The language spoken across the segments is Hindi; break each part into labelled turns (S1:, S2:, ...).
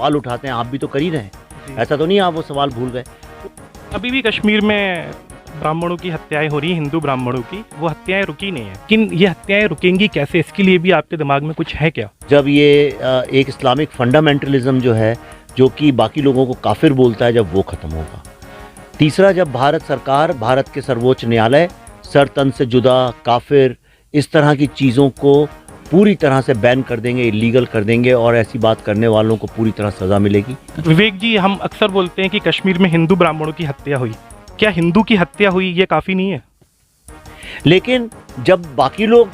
S1: सवाल उठाते हैं, आप भी तो कर ही रहे हैं। ऐसा तो नहीं आप वो सवाल भूल गए।
S2: अभी भी कश्मीर में ब्राह्मणों की हत्याएं हो रही हैं, हिंदू ब्राह्मणों की, वो हत्याएं रुकी नहीं है। लेकिन ये हत्याएं रुकेंगी कैसे, इसके लिए भी आपके दिमाग में कुछ है क्या?
S1: जब ये एक इस्लामिक फंडामेंटलिज्म जो है, जो कि बाकी लोगों को काफिर बोलता है, जब वो खत्म होगा। तीसरा, जब भारत सरकार, भारत के सर्वोच्च न्यायालय सर तन से जुदा, काफिर, इस तरह की चीज़ों को पूरी तरह से बैन कर देंगे, इलीगल कर देंगे, और ऐसी बात करने वालों को पूरी तरह सज़ा मिलेगी।
S2: विवेक जी, हम अक्सर बोलते हैं कि कश्मीर में हिंदू ब्राह्मणों की हत्या हुई। क्या हिंदू की हत्या हुई ये काफ़ी नहीं है?
S1: लेकिन जब बाकी लोग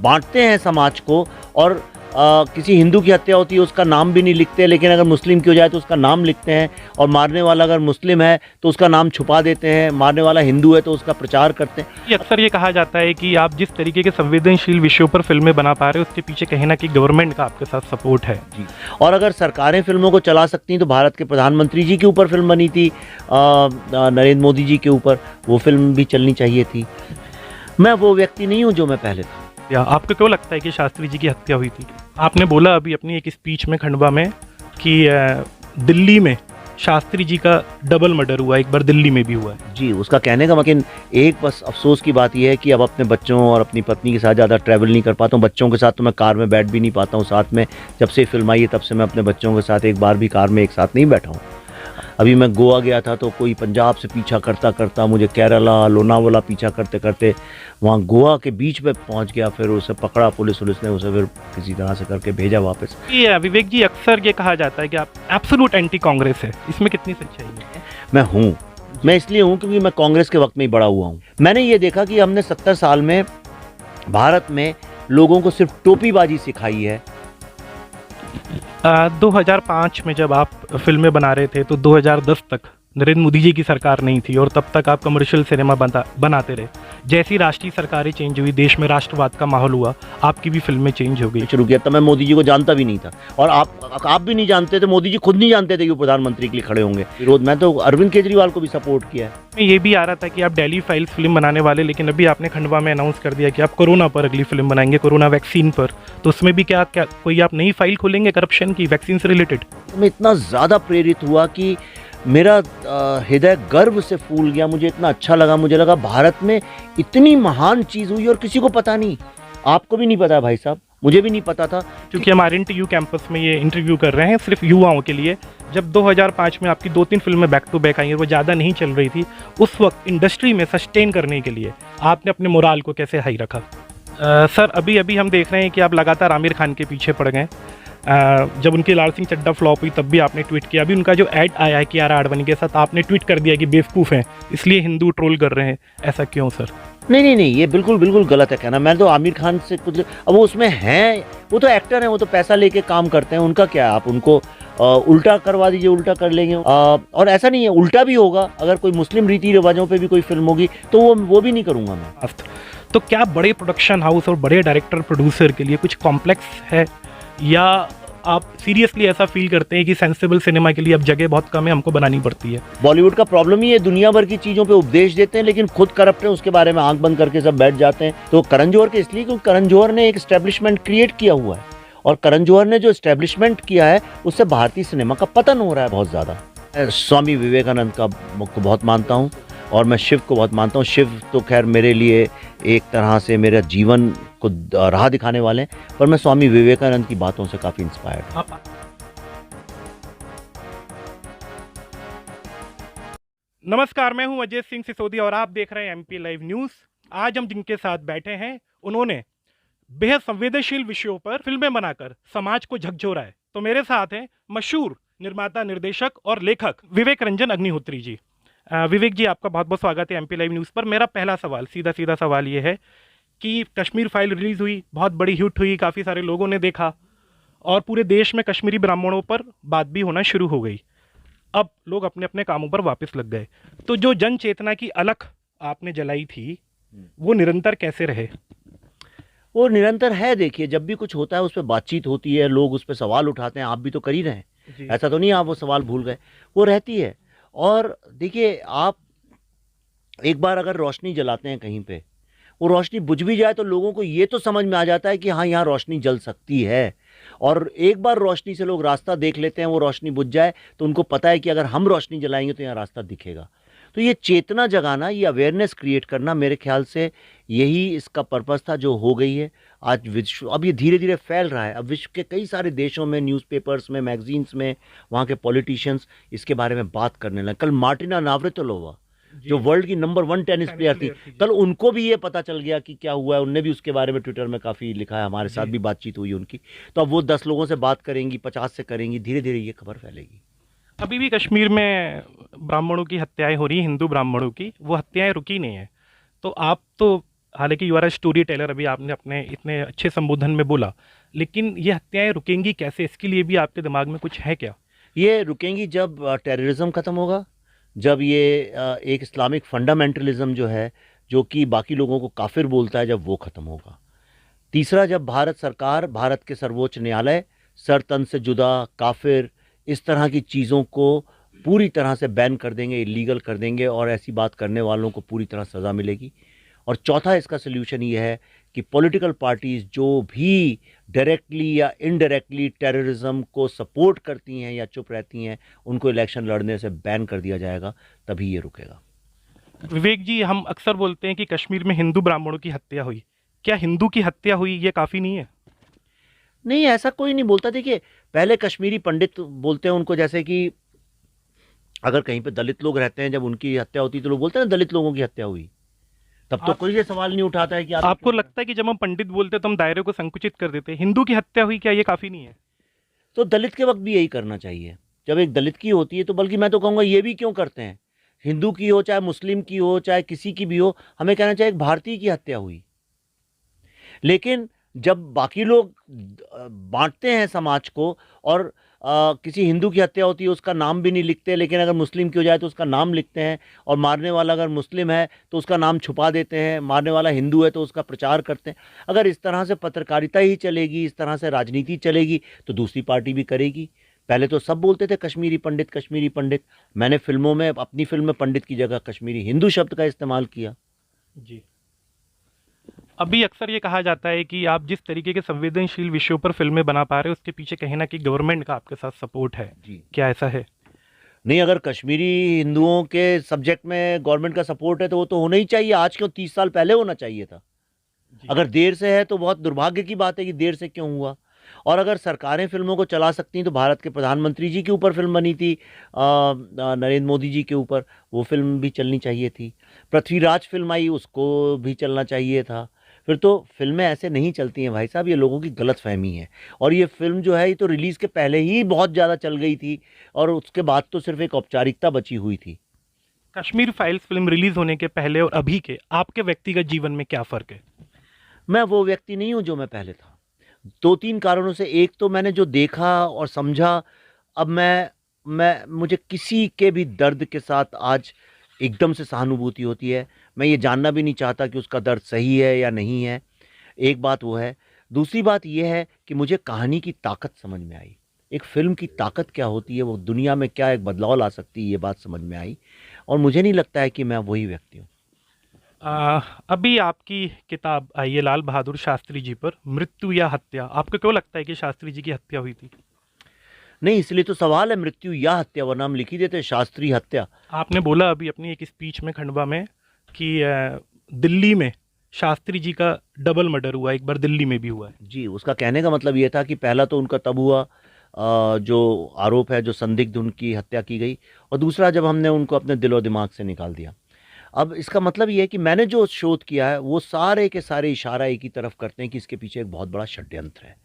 S1: बांटते हैं समाज को, और किसी हिंदू की हत्या होती है उसका नाम भी नहीं लिखते, लेकिन अगर मुस्लिम की हो जाए तो उसका नाम लिखते हैं, और मारने वाला अगर मुस्लिम है तो उसका नाम छुपा देते हैं, मारने वाला हिंदू है तो उसका प्रचार करते हैं।
S2: ये अक्सर ये कहा जाता है कि आप जिस तरीके के संवेदनशील विषयों पर फिल्में बना पा रहे हो, उसके पीछे कहीं ना कहीं गवर्नमेंट का आपके साथ सपोर्ट है।
S1: जी, और अगर सरकारें फिल्मों को चला सकती हैं तो भारत के प्रधानमंत्री जी के ऊपर फिल्म बनी थी, नरेंद्र मोदी जी के ऊपर, वो फिल्म भी चलनी चाहिए थी। मैं वो व्यक्ति नहीं हूँ जो मैं पहले था।
S2: या आपको क्यों लगता है कि शास्त्री जी की हत्या हुई थी? आपने बोला अभी अपनी एक स्पीच में खंडवा में कि दिल्ली में शास्त्री जी का डबल मर्डर हुआ, एक बार दिल्ली में भी हुआ है।
S1: जी, उसका कहने का मतलब, एक बस अफसोस की बात यह है कि अब अपने बच्चों और अपनी पत्नी के साथ ज़्यादा ट्रैवल नहीं कर पाता हूँ। बच्चों के साथ तो मैं कार में बैठ भी नहीं पाता हूँ साथ में। जब से फिल्म आई है तब से मैं अपने बच्चों के साथ एक बार भी कार में एक साथ नहीं बैठा हूँ। अभी मैं गोवा गया था तो कोई पंजाब से पीछा करता करता मुझे केरला, लोनावाला पीछा करते करते वहाँ गोवा के बीच में पहुँच गया। फिर उसे पकड़ा पुलिस ने, उसे फिर किसी तरह से करके भेजा वापस।
S2: ये विवेक जी, अक्सर ये कहा जाता है कि आप एब्सोल्यूट एंटी कांग्रेस है, इसमें कितनी सच्चाई है?
S1: मैं हूँ, मैं इसलिए हूँ क्योंकि मैं कांग्रेस के वक्त में ही बड़ा हुआ हूँ। मैंने ये देखा कि हमने 70 साल में भारत में लोगों को सिर्फ टोपीबाजी सिखाई है।
S2: 2005 में जब आप फिल्में बना रहे थे तो 2010 तक नरेंद्र मोदी जी की सरकार नहीं थी, और तब तक आप कमर्शियल सिनेमा बनाते रहे। जैसी राष्ट्रीय सरकारें चेंज हुई, देश में राष्ट्रवाद का माहौल हुआ, आपकी भी फिल्में चेंज हो गई।
S1: शुरू किया तब मैं मोदी जी को जानता भी नहीं था, और आप भी नहीं जानते थे, मोदी जी खुद नहीं जानते थे कि वो प्रधानमंत्री के लिए खड़े होंगे। विरोध, मैं तो अरविंद केजरीवाल को भी सपोर्ट किया है।
S2: ये भी आ रहा था कि आप दिल्ली फाइल्स फिल्म बनाने वाले, लेकिन अभी आपने खंडवा में अनाउंस कर दिया कि आप कोरोना पर अगली फिल्म बनाएंगे, कोरोना वैक्सीन पर। तो उसमें भी क्या कोई आप नई फाइल खोलेंगे करप्शन की, वैक्सीन से रिलेटेड?
S1: मैं इतना ज़्यादा प्रेरित हुआ कि मेरा हृदय गर्व से फूल गया। मुझे इतना अच्छा लगा, मुझे लगा भारत में इतनी महान चीज़ हुई और किसी को पता नहीं। आपको भी नहीं पता भाई साहब, मुझे भी नहीं पता था।
S2: क्योंकि हम RNTU कैंपस में ये इंटरव्यू कर रहे हैं सिर्फ युवाओं के लिए। जब 2005 में आपकी 2-3 फिल्में बैक टू बैक आई हैं, वो ज़्यादा नहीं चल रही थी, उस वक्त इंडस्ट्री में सस्टेन करने के लिए आपने अपने मोराल को कैसे हाई रखा? सर, अभी हम देख रहे हैं कि आप लगातार आमिर खान के पीछे पड़ गए। जब उनकी लाल सिंह चड्ढा फ्लॉप हुई तब भी आपने ट्वीट किया। अभी उनका जो ऐड आया है कियारा आडवाणी के साथ, आपने ट्वीट कर दिया कि बेवकूफ़ हैं इसलिए हिंदू ट्रोल कर रहे हैं। ऐसा क्यों सर?
S1: नहीं, ये बिल्कुल गलत है कहना। मैं तो आमिर खान से कुछ, अब वो उसमें हैं, वो तो एक्टर हैं, वो तो पैसा लेके काम करते हैं, उनका क्या है। आप उनको उल्टा करवा दीजिए, उल्टा कर लेंगे। और ऐसा नहीं है, उल्टा भी होगा। अगर कोई मुस्लिम रीति रिवाजों पे भी कोई फिल्म होगी तो वो भी नहीं करूँगा मैं।
S2: तो क्या बड़े प्रोडक्शन हाउस और बड़े डायरेक्टर प्रोड्यूसर के लिए कुछ कॉम्प्लेक्स है, या आप सीरियसली ऐसा फील करते हैं कि सेंसिबल सिनेमा के लिए अब जगह बहुत कम है, हमको बनानी पड़ती है?
S1: बॉलीवुड का प्रॉब्लम ही है, दुनिया भर की चीज़ों पे उपदेश देते हैं लेकिन खुद करप्ट है, उसके बारे में आंख बंद करके सब बैठ जाते हैं। तो करण जौहर के इसलिए क्योंकि करण जौहर ने एक एस्टेब्लिशमेंट क्रिएट किया हुआ है, और करण जौहर ने जो एस्टेब्लिशमेंट किया है उससे भारतीय सिनेमा का पतन हो रहा है बहुत ज़्यादा। मैं स्वामी विवेकानंद को बहुत मानता हूँ, और मैं शिव को बहुत मानता हूँ। शिव तो खैर मेरे लिए एक तरह से मेरा जीवन को राह दिखाने वाले हैं, पर मैं स्वामी विवेकानंद की बातों से काफ़ी इंस्पायर्ड हूँ।
S2: नमस्कार, मैं हूं अजय सिंह सिसोदिया और आप देख रहे हैं MP लाइव न्यूज़। आज हम जिनके साथ बैठे हैं, उन्होंने बेहद संवेदनशील विषयों पर फिल्में बनाकर समाज को झकझोरा है। तो मेरे साथ हैं मशहूर निर्माता, निर्देशक और लेखक विवेक रंजन अग्निहोत्री जी। विवेक जी, आपका बहुत बहुत स्वागत है MP लाइव न्यूज़ पर। मेरा पहला सवाल, सीधा सवाल ये है कि कश्मीर फाइल रिलीज़ हुई, बहुत बड़ी हिट हुई, काफ़ी सारे लोगों ने देखा, और पूरे देश में कश्मीरी ब्राह्मणों पर बात भी होना शुरू हो गई। अब लोग अपने अपने कामों पर वापस लग गए। तो जो जन चेतना की अलख आपने जलाई थी, वो निरंतर कैसे रहे?
S1: वो निरंतर है। देखिए, जब भी कुछ होता है उस पर बातचीत होती है, लोग उस पर सवाल उठाते हैं, आप भी तो कर ही रहे हैं। ऐसा तो नहीं आप वो सवाल भूल गए, वो रहती है। और देखिए, आप एक बार अगर रोशनी जलाते हैं कहीं पे, वो रोशनी बुझ भी जाए तो लोगों को ये तो समझ में आ जाता है कि हाँ, यहाँ रोशनी जल सकती है। और एक बार रोशनी से लोग रास्ता देख लेते हैं, वो रोशनी बुझ जाए तो उनको पता है कि अगर हम रोशनी जलाएंगे तो यहाँ रास्ता दिखेगा। तो ये चेतना जगाना, ये अवेयरनेस क्रिएट करना, मेरे ख्याल से यही इसका पर्पस था, जो हो गई है। आज विश्व, अब ये धीरे धीरे फैल रहा है, अब विश्व के कई सारे देशों में, न्यूज़पेपर्स में, मैगजीन्स में, वहाँ के पॉलिटिशियंस इसके बारे में बात करने लगे। कल मार्टिना नावरेतिलोवा जो वर्ल्ड की नंबर 1 टेनिस प्लेयर थी, कल उनको भी ये पता चल गया कि क्या हुआ है। उनने भी उसके बारे में ट्विटर में काफ़ी लिखा है, हमारे साथ भी बातचीत हुई उनकी। तो अब वो 10 लोगों से बात करेंगी, 50 से करेंगी, धीरे धीरे ये खबर फैलेगी।
S2: अभी भी कश्मीर में ब्राह्मणों की हत्याएं हो रही हैं, हिंदू ब्राह्मणों की, वो हत्याएं रुकी नहीं है। तो आप तो, हालांकि you are a story teller, अभी आपने अपने इतने अच्छे संबोधन में बोला, लेकिन ये हत्याएं रुकेंगी कैसे? इसके लिए भी आपके दिमाग में कुछ है क्या?
S1: ये रुकेंगी जब टेररिज्म ख़त्म होगा, जब ये एक इस्लामिक फंडामेंटलिज्म जो है, जो कि बाकी लोगों को काफिर बोलता है, जब वो ख़त्म होगा। तीसरा, जब भारत सरकार, भारत के सर्वोच्च न्यायालय सर तन से जुदा, काफिर, इस तरह की चीज़ों को पूरी तरह से बैन कर देंगे, इलीगल कर देंगे, और ऐसी बात करने वालों को पूरी तरह सज़ा मिलेगी। और चौथा, इसका सल्यूशन ये है कि पॉलिटिकल पार्टीज़ जो भी डायरेक्टली या इनडायरेक्टली टेररिज्म को सपोर्ट करती हैं या चुप रहती हैं, उनको इलेक्शन लड़ने से बैन कर दिया जाएगा, तभी ये रुकेगा।
S2: विवेक जी, हम अक्सर बोलते हैं कि कश्मीर में हिंदू ब्राह्मणों की हत्या हुई। क्या हिंदू की हत्या हुई ये काफ़ी नहीं है?
S1: नहीं, ऐसा कोई नहीं बोलता। देखिए, पहले कश्मीरी पंडित बोलते हैं उनको, जैसे कि अगर कहीं पे दलित लोग रहते हैं, जब उनकी हत्या होती है तो लोग बोलते हैं दलित लोगों की हत्या हुई। तब तो कोई ये सवाल नहीं उठाता है कि
S2: आपको लगता है कि जब हम पंडित बोलते हैं तो हम दायरे को संकुचित कर देते हैं? हिंदू की हत्या हुई, क्या ये काफ़ी नहीं है?
S1: तो दलित के वक्त भी यही करना चाहिए। जब एक दलित की होती है तो, बल्कि मैं तो कहूँगा ये भी क्यों करते हैं, हिंदू की हो, चाहे मुस्लिम की हो, चाहे किसी की भी हो, हमें कहना चाहिए एक भारतीय की हत्या हुई। लेकिन जब बाकी लोग बांटते हैं समाज को, और किसी हिंदू की हत्या होती है उसका नाम भी नहीं लिखते, लेकिन अगर मुस्लिम की हो जाए तो उसका नाम लिखते हैं, और मारने वाला अगर मुस्लिम है तो उसका नाम छुपा देते हैं, मारने वाला हिंदू है तो उसका प्रचार करते हैं। अगर इस तरह से पत्रकारिता ही चलेगी, इस तरह से राजनीति चलेगी, तो दूसरी पार्टी भी करेगी। पहले तो सब बोलते थे कश्मीरी पंडित, कश्मीरी पंडित। मैंने फिल्मों में, अपनी फिल्म में पंडित की जगह कश्मीरी हिंदू शब्द का इस्तेमाल किया।
S2: जी। अभी अक्सर ये कहा जाता है कि आप जिस तरीके के संवेदनशील विषयों पर फिल्में बना पा रहे हो, उसके पीछे कहीं ना कहीं गवर्नमेंट का आपके साथ सपोर्ट है।
S1: जी।
S2: क्या ऐसा है?
S1: नहीं, अगर कश्मीरी हिंदुओं के सब्जेक्ट में गवर्नमेंट का सपोर्ट है तो वो तो होना ही चाहिए। आज क्यों, 30 साल पहले होना चाहिए था। अगर देर से है तो बहुत दुर्भाग्य की बात है कि देर से क्यों हुआ। और अगर सरकारें फिल्मों को चला सकती हैं तो भारत के प्रधानमंत्री जी के ऊपर फिल्म बनी थी, नरेंद्र मोदी जी के ऊपर, वो फिल्म भी चलनी चाहिए थी। पृथ्वीराज फिल्म आई, उसको भी चलना चाहिए था। फिर तो फिल्में ऐसे नहीं चलती हैं भाई साहब, ये लोगों की गलत फहमी है। और ये फिल्म जो है, ये तो रिलीज़ के पहले ही बहुत ज़्यादा चल गई थी, और उसके बाद तो सिर्फ एक औपचारिकता बची हुई थी।
S2: कश्मीर फाइल्स फिल्म रिलीज होने के पहले और अभी के आपके व्यक्तिगत जीवन में क्या फ़र्क है?
S1: मैं वो व्यक्ति नहीं हूँ जो मैं पहले था। 2-3 कारणों से। एक तो मैंने जो देखा और समझा, अब मैं मुझे किसी के भी दर्द के साथ आज एकदम से सहानुभूति होती है। मैं ये जानना भी नहीं चाहता कि उसका दर्द सही है या नहीं है। एक बात वो है। दूसरी बात ये है कि मुझे कहानी की ताकत समझ में आई। एक फ़िल्म की ताकत क्या होती है, वो दुनिया में क्या एक बदलाव ला सकती है, ये बात समझ में आई। और मुझे नहीं लगता है कि मैं वही व्यक्ति हूँ।
S2: अभी आपकी किताब आई है लाल बहादुर शास्त्री जी पर, मृत्यु या हत्या। आपको क्यों लगता है कि शास्त्री जी की हत्या हुई थी?
S1: नहीं, इसलिए तो सवाल है मृत्यु या हत्या, वरना हम लिख ही देते शास्त्री हत्या।
S2: आपने बोला अभी अपनी एक स्पीच में खंडवा में कि दिल्ली में शास्त्री जी का डबल मर्डर हुआ, एक बार दिल्ली में भी हुआ है।
S1: जी, उसका कहने का मतलब ये था कि पहला तो उनका तब हुआ जो आरोप है, जो संदिग्ध उनकी हत्या की गई, और दूसरा जब हमने उनको अपने दिलो दिमाग से निकाल दिया। अब इसका मतलब ये है कि मैंने जो शोध किया है वो सारे के सारे इशारा एक ही तरफ करते हैं कि इसके पीछे एक बहुत बड़ा षड्यंत्र है,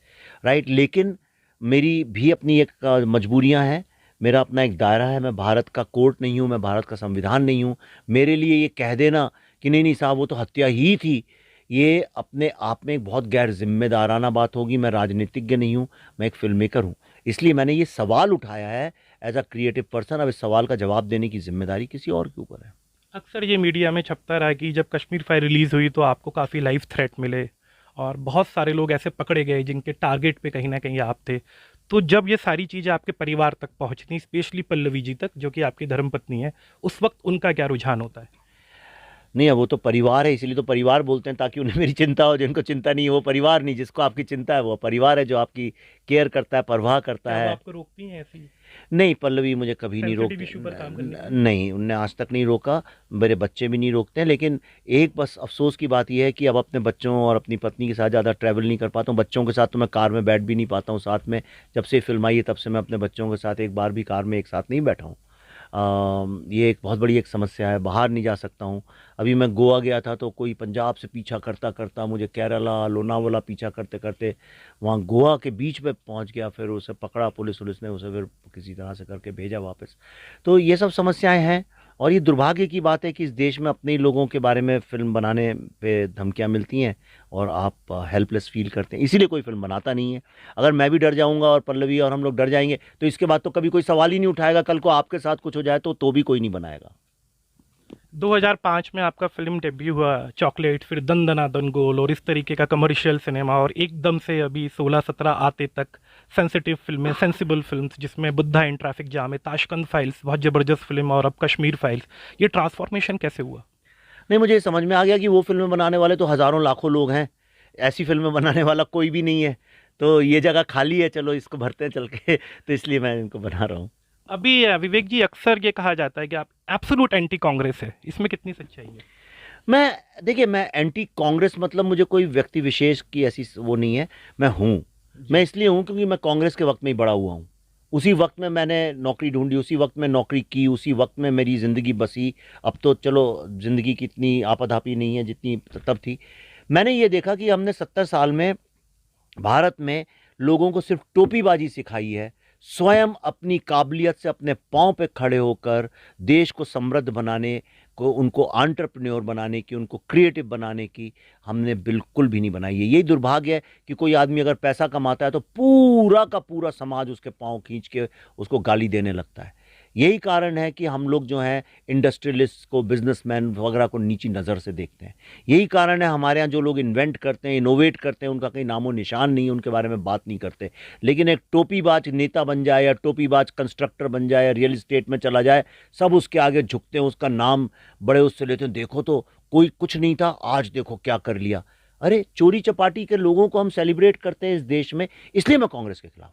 S1: राइट। लेकिन मेरी भी अपनी एक मजबूरियां हैं, मेरा अपना एक दायरा है। मैं भारत का कोर्ट नहीं हूँ, मैं भारत का संविधान नहीं हूँ। मेरे लिए ये कह देना कि नहीं नहीं साहब वो तो हत्या ही थी, ये अपने आप में एक बहुत गैर जिम्मेदाराना बात होगी। मैं राजनीतिज्ञ नहीं हूँ, मैं एक फिल्म मेकर हूँ। इसलिए मैंने ये सवाल उठाया है एज अ क्रिएटिव पर्सन। अब इस सवाल का जवाब देने की जिम्मेदारी किसी और के ऊपर है।
S2: अक्सर ये मीडिया में छपता रहा कि जब कश्मीर फाइल रिलीज़ हुई तो आपको काफ़ी लाइफ थ्रेट मिले, और बहुत सारे लोग ऐसे पकड़े गए जिनके टारगेट पे कहीं ना कहीं आप थे। तो जब ये सारी चीज़ें आपके परिवार तक पहुंचती, स्पेशली पल्लवी जी तक जो कि आपकी धर्मपत्नी है, उस वक्त उनका क्या रुझान होता है?
S1: नहीं, अब वो तो परिवार है, इसीलिए तो परिवार बोलते हैं, ताकि उन्हें मेरी चिंता हो। जिनको चिंता नहीं है वो परिवार नहीं, जिसको आपकी चिंता है वो परिवार है, जो आपकी केयर करता है, परवाह करता
S2: क्या वो
S1: है।
S2: आपको रोकती हैं ऐसी
S1: नहीं, पल्लवी मुझे कभी नहीं
S2: सेंसिटिव
S1: रोकते,
S2: इशू पर काम करने के लिए?
S1: नहीं, उनने आज तक नहीं रोका। मेरे बच्चे भी नहीं रोकते हैं। लेकिन एक बस अफसोस की बात यह है कि अब अपने बच्चों और अपनी पत्नी के साथ ज़्यादा ट्रैवल नहीं कर पाता हूँ। बच्चों के साथ तो मैं कार में बैठ भी नहीं पाता हूँ साथ में। जब से फिल्म आई है तब से मैं अपने बच्चों के साथ एक बार भी कार में एक साथ नहीं बैठा हूँ। ये एक बहुत बड़ी एक समस्या है, बाहर नहीं जा सकता हूँ। अभी मैं गोवा गया था तो कोई पंजाब से पीछा करता करता मुझे केरला लोनावाला पीछा करते करते वहाँ गोवा के बीच पे पहुँच गया। फिर उसे पकड़ा पुलिस ने, उसे फिर किसी तरह से करके भेजा वापस। तो ये सब समस्याएं हैं। और ये दुर्भाग्य की बात है कि इस देश में अपने ही लोगों के बारे में फिल्म बनाने पे धमकियाँ मिलती हैं और आप हेल्पलेस फील करते हैं, इसीलिए कोई फिल्म बनाता नहीं है। अगर मैं भी डर जाऊंगा और पल्लवी और हम लोग डर जाएंगे तो इसके बाद तो कभी कोई सवाल ही नहीं उठाएगा। कल को आपके साथ कुछ हो जाए तो भी कोई नहीं बनाएगा।
S2: 2005 में आपका फिल्म डेब्यू हुआ चॉकलेट, फिर दन दना दन गोल और इस तरीके का कमर्शियल सिनेमा, और एकदम से अभी 16-17 आते तक सेंसिटिव फिल्में, सेंसिबल फिल्म्स, जिसमें बुद्धा इन ट्रैफिक जाम है, ताशकंद फाइल्स बहुत ज़बरदस्त फिल्म, और अब कश्मीर फाइल्स। ये ट्रांसफॉर्मेशन कैसे हुआ?
S1: नहीं, मुझे समझ में आ गया कि वो फिल्में बनाने वाले तो हज़ारों लाखों लोग हैं, ऐसी फिल्में बनाने वाला कोई भी नहीं है। तो ये जगह खाली है, चलो इसको भरते हैं चल के तो इसलिए मैं इनको बना रहा हूँ।
S2: अभी विवेक जी, अक्सर ये कहा जाता है कि आप एब्सोल्यूट एंटी कांग्रेस है, इसमें कितनी सच्चाई है?
S1: देखिए, मैं एंटी कांग्रेस मतलब मुझे कोई व्यक्ति विशेष की ऐसी वो नहीं है। मैं हूँ, मैं इसलिए हूँ क्योंकि मैं कांग्रेस के वक्त में ही बड़ा हुआ हूँ। उसी वक्त में मैंने नौकरी ढूंढी, उसी वक्त में नौकरी की, उसी वक्त में मेरी ज़िंदगी बसी। अब तो चलो ज़िंदगी की इतनी आपाधापी नहीं है जितनी तब थी। मैंने ये देखा कि हमने 70 साल में भारत में लोगों को सिर्फ टोपीबाजी सिखाई है। स्वयं अपनी काबिलियत से अपने पांव पे खड़े होकर देश को समृद्ध बनाने को, उनको एंटरप्रेन्योर बनाने की, उनको क्रिएटिव बनाने की हमने बिल्कुल भी नहीं बनाई है। यही दुर्भाग्य है कि कोई आदमी अगर पैसा कमाता है तो पूरा का पूरा समाज उसके पांव खींच के उसको गाली देने लगता है। यही कारण है कि हम लोग जो हैं इंडस्ट्रियलिस्ट को, बिजनेसमैन वगैरह को नीची नज़र से देखते हैं। यही कारण है हमारे यहाँ जो लोग इन्वेंट करते हैं, इनोवेट करते हैं, उनका कहीं नामो निशान नहीं है, उनके बारे में बात नहीं करते। लेकिन एक टोपीबाज नेता बन जाए या टोपीबाज कंस्ट्रक्टर बन जाए या रियल इस्टेट में चला जाए, सब उसके आगे झुकते हैं, उसका नाम बड़े उससे लेते हैं। देखो तो कोई कुछ नहीं था, आज देखो क्या कर लिया। अरे, चोरी चपाटी के लोगों को हम सेलिब्रेट करते हैं इस देश में, इसलिए मैं कांग्रेस के खिलाफ।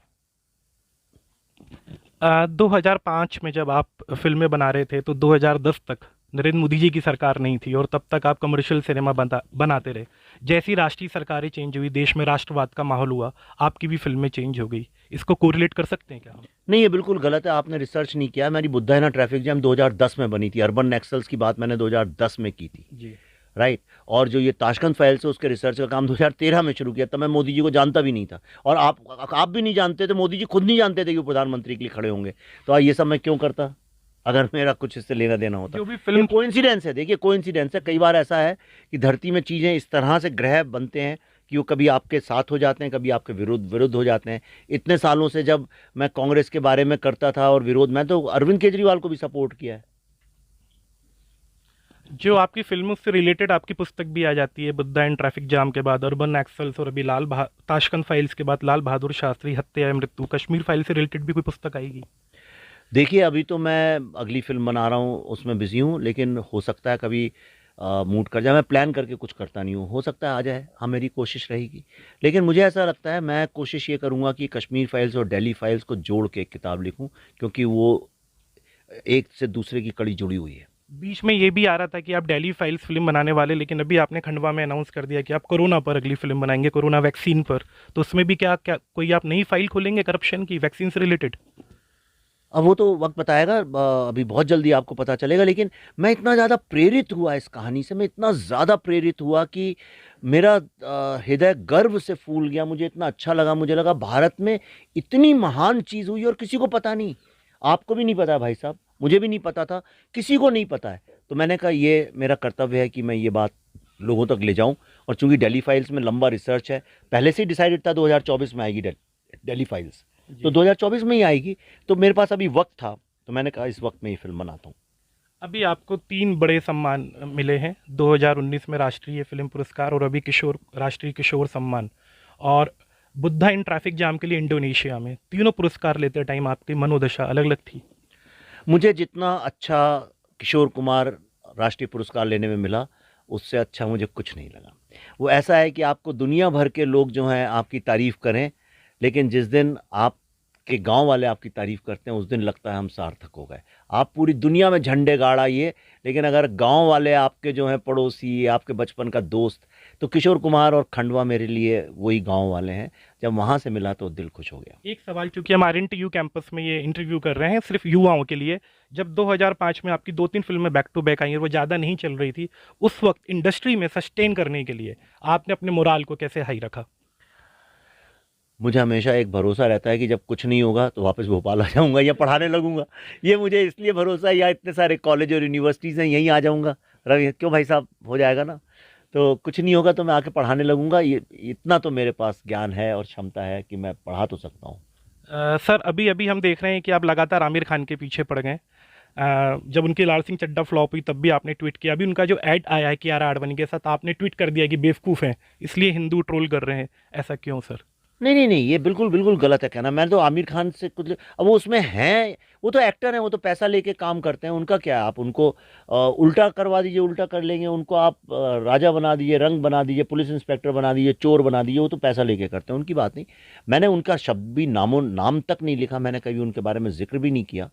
S2: 2005 में जब आप फिल्में बना रहे थे तो 2010 तक नरेंद्र मोदी जी की सरकार नहीं थी, और तब तक आप कमर्शियल सिनेमा बनाते रहे। जैसी राष्ट्रीय सरकारें चेंज हुई, देश में राष्ट्रवाद का माहौल हुआ, आपकी भी फिल्में चेंज हो गई। इसको कोरिलेट कर सकते हैं क्या हम?
S1: नहीं, ये बिल्कुल गलत है, आपने रिसर्च नहीं किया। मेरी बुद्धा है ना ट्रैफिक जैम 2010 में बनी थी। अर्बन नक्सल्स की बात मैंने 2010 में की थी,
S2: जी।
S1: राइट। और जो ये ताशकंद फाइल्स है उसके रिसर्च का काम 2013 में शुरू किया। तब मैं मोदी जी को जानता भी नहीं था, और आप भी नहीं जानते थे, मोदी जी खुद नहीं जानते थे कि वो प्रधानमंत्री के लिए खड़े होंगे। तो ये सब मैं क्यों करता अगर मेरा कुछ इससे लेना देना होता।
S2: जो भी फिल्म
S1: कोइंसिडेंस है, देखिए कोइंसिडेंस है। कई बार ऐसा है कि धरती में चीज़ें इस तरह से ग्रह बनते हैं कि वो कभी आपके साथ हो जाते हैं, कभी आपके विरुद्ध हो जाते हैं। इतने सालों से जब मैं कांग्रेस के बारे में करता था और विरोध, मैं तो अरविंद केजरीवाल को भी सपोर्ट किया है।
S2: जो आपकी फिल्मों से रिलेटेड आपकी पुस्तक भी आ जाती है, बुद्धा एंड ट्रैफिक जाम के बाद अर्बन नक्सल्स, और अभी ताशकंद फाइल्स के बाद लाल बहादुर शास्त्री हत्या या मृत्यु, कश्मीर फाइल से रिलेटेड भी कोई पुस्तक आएगी?
S1: देखिए, अभी तो मैं अगली फिल्म बना रहा हूँ, उसमें बिजी हूँ। लेकिन हो सकता है कभी मूड कर जाए। मैं प्लान करके कुछ करता नहीं हूँ, हो सकता है आ जाए। हाँ, मेरी कोशिश रहेगी। लेकिन मुझे ऐसा लगता है, मैं कोशिश ये करूँगा कि कश्मीर फाइल्स और दिल्ली फाइल्स को जोड़ के एक किताब लिखूँ, क्योंकि वो एक से दूसरे की कड़ी जुड़ी हुई है।
S2: बीच में ये भी आ रहा था कि आप दिल्ली फाइल्स फिल्म बनाने वाले, लेकिन अभी आपने खंडवा में अनाउंस कर दिया कि आप कोरोना पर अगली फिल्म बनाएंगे, कोरोना वैक्सीन पर। तो उसमें भी क्या क्या कोई आप नई फाइल खोलेंगे करप्शन की, वैक्सीन से रिलेटेड?
S1: अब वो तो वक्त बताएगा, अभी बहुत जल्दी आपको पता चलेगा। लेकिन मैं इतना ज़्यादा प्रेरित हुआ इस कहानी से, मैं इतना ज़्यादा प्रेरित हुआ कि मेरा हृदय गर्व से फूल गया। मुझे इतना अच्छा लगा, मुझे लगा भारत में इतनी महान चीज़ हुई और किसी को पता नहीं। आपको भी नहीं पता भाई साहब, मुझे भी नहीं पता था, किसी को नहीं पता है। तो मैंने कहा ये मेरा कर्तव्य है कि मैं ये बात लोगों तक ले जाऊं। और चूंकि दिल्ली फाइल्स में लंबा रिसर्च है, पहले से ही डिसाइडेड था 2024 में आएगी दिल्ली फाइल्स, तो 2024 में ही आएगी। तो मेरे पास अभी वक्त था, तो मैंने कहा इस वक्त में ही फिल्म बनाता हूँ।
S2: अभी आपको 3 बड़े सम्मान मिले हैं, 2019 में राष्ट्रीय फिल्म पुरस्कार, और अभी राष्ट्रीय किशोर सम्मान, और बुद्धा इन ट्रैफिक जाम के लिए इंडोनेशिया में। तीनों पुरस्कार लेते टाइम आपकी मनोदशा अलग अलग थी?
S1: मुझे जितना अच्छा किशोर कुमार राष्ट्रीय पुरस्कार लेने में मिला, उससे अच्छा मुझे कुछ नहीं लगा। वो ऐसा है कि आपको दुनिया भर के लोग जो हैं आपकी तारीफ़ करें, लेकिन जिस दिन आपके गांव वाले आपकी तारीफ़ करते हैं उस दिन लगता है हम सार्थक हो गए। आप पूरी दुनिया में झंडे गाड़ आइए, लेकिन अगर गांव वाले आपके जो हैं पड़ोसी, आपके बचपन का दोस्त, तो किशोर कुमार और खंडवा मेरे लिए वही गांव वाले हैं। जब वहाँ से मिला तो दिल खुश हो गया।
S2: एक सवाल, चूंकि हम RNTU कैंपस में ये इंटरव्यू कर रहे हैं सिर्फ युवाओं के लिए, जब 2005 में आपकी 2-3 फिल्में बैक टू बैक आई और वो ज़्यादा नहीं चल रही थी, उस वक्त इंडस्ट्री में सस्टेन करने के लिए आपने अपने मोराल को कैसे हाई रखा?
S1: मुझे हमेशा एक भरोसा रहता है कि जब कुछ नहीं होगा तो वापस भोपाल आ जाऊंगा या पढ़ाने लगूंगा। ये मुझे इसलिए भरोसा है, या इतने सारे कॉलेज और यूनिवर्सिटीज़ हैं, यहीं आ जाऊंगा। रवि क्यों भाई साहब, हो जाएगा ना। तो कुछ नहीं होगा तो मैं आके पढ़ाने लगूंगा। ये इतना तो मेरे पास ज्ञान है और क्षमता है कि मैं पढ़ा तो सकता हूँ।
S2: सर, अभी अभी हम देख रहे हैं कि आप लगातार आमिर खान के पीछे पड़ गए। जब उनकी लाल सिंह चड्ढा फ्लॉप हुई तब भी आपने ट्वीट किया। अभी उनका जो ऐड आया है कियारा आडवाणी के साथ, आपने ट्वीट कर दिया कि बेवकूफ़ हैं इसलिए हिंदू ट्रोल कर रहे हैं। ऐसा क्यों सर?
S1: नहीं नहीं नहीं, ये बिल्कुल बिल्कुल गलत है कहना। मैं तो आमिर खान से कुछ, अब वो उसमें हैं, वो तो एक्टर हैं, वो तो पैसा लेके काम करते हैं। उनका क्या है, आप उनको उल्टा करवा दीजिए, उल्टा कर लेंगे। उनको आप राजा बना दीजिए, रंग बना दीजिए, पुलिस इंस्पेक्टर बना दीजिए, चोर बना दीजिए, वो तो पैसा लेके करते हैं, उनकी बात नहीं। मैंने उनका शब्द भी नाम तक नहीं लिखा, मैंने कभी उनके बारे में जिक्र भी नहीं किया।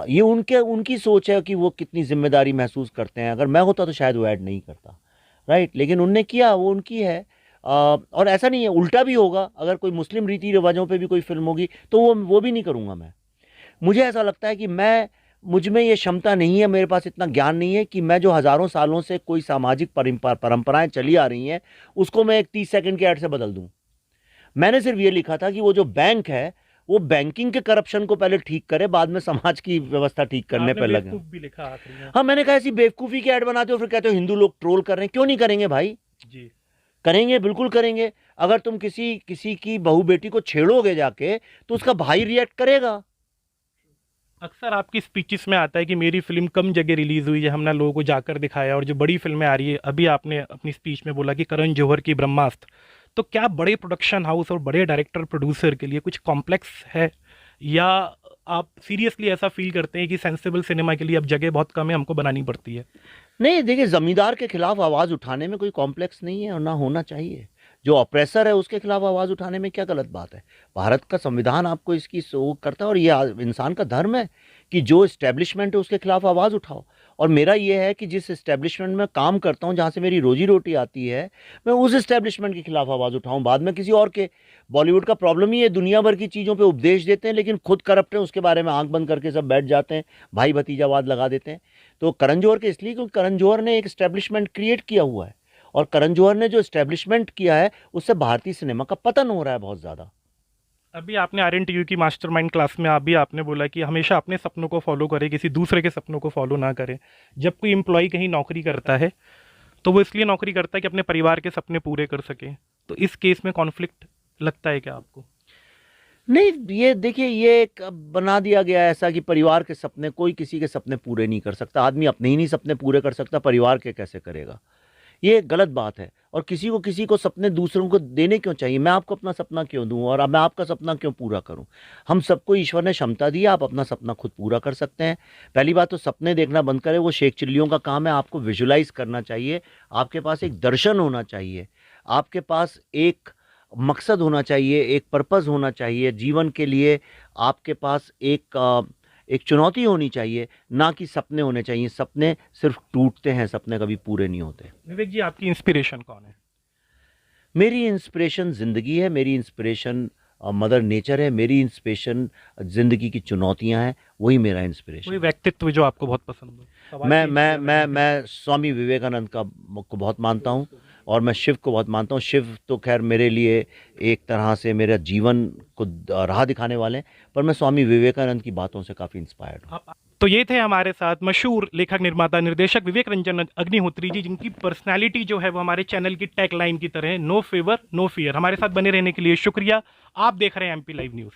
S1: ये उनकी सोच है कि वो कितनी जिम्मेदारी महसूस करते हैं। अगर मैं होता तो शायद वो ऐड नहीं करता, राइट। लेकिन उनने किया, वो उनकी है। और ऐसा नहीं है, उल्टा भी होगा। अगर कोई मुस्लिम रीति रिवाजों पे भी कोई फिल्म होगी तो वो भी नहीं करूँगा मैं। मुझे ऐसा लगता है कि मुझ में ये क्षमता नहीं है, मेरे पास इतना ज्ञान नहीं है कि मैं जो हज़ारों सालों से कोई सामाजिक परंपराएं चली आ रही हैं उसको मैं एक 30 सेकंड के ऐड से बदल दूं। मैंने सिर्फ ये लिखा था कि वो जो बैंक है वो बैंकिंग के करप्शन को पहले ठीक करे, बाद में समाज की व्यवस्था ठीक करने पर लगे।
S2: बेवकूफ़ भी लिखा आखिरी में।
S1: हाँ, मैंने कहा ऐसी बेवकूफ़ी की ऐड बनाते हो फिर कहते हो हिंदू लोग ट्रोल कर रहे हैं। क्यों नहीं करेंगे भाई?
S2: जी।
S1: करेंगे, बिल्कुल करेंगे। अगर तुम किसी की बहू बेटी को छेड़ोगे जाके तो उसका भाई रिएक्ट करेगा।
S2: अक्सर आपकी स्पीचेस में आता है कि मेरी फिल्म कम जगह रिलीज़ हुई है, हमने लोगों को जाकर दिखाया, और जो बड़ी फिल्में आ रही है, अभी आपने अपनी स्पीच में बोला कि करण जौहर की ब्रह्मास्त्र। तो क्या बड़े प्रोडक्शन हाउस और बड़े डायरेक्टर प्रोड्यूसर के लिए कुछ कॉम्प्लेक्स है, या आप सीरियसली ऐसा फील करते हैं कि सेंसिबल सिनेमा के लिए अब जगह बहुत कम है, हमको बनानी पड़ती है?
S1: नहीं, देखिए, जमींदार के खिलाफ आवाज़ उठाने में कोई कॉम्प्लेक्स नहीं है और ना होना चाहिए। जो ऑप्रेसर है उसके खिलाफ आवाज़ उठाने में क्या गलत बात है? भारत का संविधान आपको इसकी वो करता है, और ये इंसान का धर्म है कि जो इस्टेब्लिशमेंट है उसके खिलाफ आवाज़ उठाओ। और मेरा ये है कि जिस इस्टेब्लिशमेंट में काम करता हूँ, जहाँ से मेरी रोजी रोटी आती है, मैं उस इस्टेब्लिशमेंट के खिलाफ आवाज़ उठाऊँ, बाद में किसी और के। बॉलीवुड का प्रॉब्लम ही है, दुनिया भर की चीज़ों पे उपदेश देते हैं लेकिन खुद करप्ट हैं, उसके बारे में आंख बंद करके सब बैठ जाते हैं, भाई भतीजावाद लगा देते हैं। तो करण जौहर के इसलिए क्योंकि करण जौहर ने एक इस्टेब्लिशमेंट क्रिएट किया हुआ है, और करण जौहर ने जो इस्टेब्लिशमेंट किया है उससे भारतीय सिनेमा का पतन हो रहा है बहुत ज़्यादा।
S2: अभी आपने RNTU की मास्टरमाइंड क्लास में अभी आपने बोला कि हमेशा अपने सपनों को फॉलो करें, किसी दूसरे के सपनों को फॉलो ना करें। जब कोई एम्प्लॉय कहीं नौकरी करता है तो वो इसलिए नौकरी करता है कि अपने परिवार के सपने पूरे कर सके। तो इस केस में कॉन्फ्लिक्ट लगता है क्या आपको?
S1: नहीं, ये देखिए, ये एक बना दिया गया है ऐसा कि परिवार के सपने, कोई किसी के सपने पूरे नहीं कर सकता। आदमी अपने ही नहीं सपने पूरे कर सकता, परिवार के कैसे करेगा? ये गलत बात है। और किसी को सपने दूसरों को देने क्यों चाहिए? मैं आपको अपना सपना क्यों दूं और अब मैं आपका सपना क्यों पूरा करूं? हम सबको ईश्वर ने क्षमता दी है, आप अपना सपना खुद पूरा कर सकते हैं। पहली बात तो सपने देखना बंद करें, वो शेख चिल्लियों का काम है। आपको विजुलाइज करना चाहिए, आपके पास एक दर्शन होना चाहिए, आपके पास एक मकसद होना चाहिए, एक पर्पस होना चाहिए जीवन के लिए। आपके पास एक चुनौती होनी चाहिए, ना कि सपने होने चाहिए। सपने सिर्फ टूटते हैं, सपने कभी पूरे नहीं होते।
S2: विवेक जी, आपकी इंस्पिरेशन कौन है?
S1: मेरी इंस्पिरेशन ज़िंदगी है, मेरी इंस्पिरेशन मदर नेचर है, मेरी इंस्पिरेशन ज़िंदगी की चुनौतियां हैं, वही मेरा इंस्पिरेशन।
S2: कोई व्यक्तित्व जो आपको बहुत पसंद हो?
S1: मैं स्वामी विवेकानंद को बहुत मानता हूँ, और मैं शिव को बहुत मानता हूँ। शिव तो खैर मेरे लिए एक तरह से मेरा जीवन को राह दिखाने वाले हैं, पर मैं स्वामी विवेकानंद की बातों से काफ़ी इंस्पायर्ड हूँ।
S2: तो ये थे हमारे साथ मशहूर लेखक, निर्माता, निर्देशक विवेक रंजन अग्निहोत्री जी, जिनकी पर्सनालिटी जो है वो हमारे चैनल की टैग लाइन की तरह है, नो फेवर नो फियर। हमारे साथ बने रहने के लिए शुक्रिया। आप देख रहे हैं MP लाइव न्यूज़।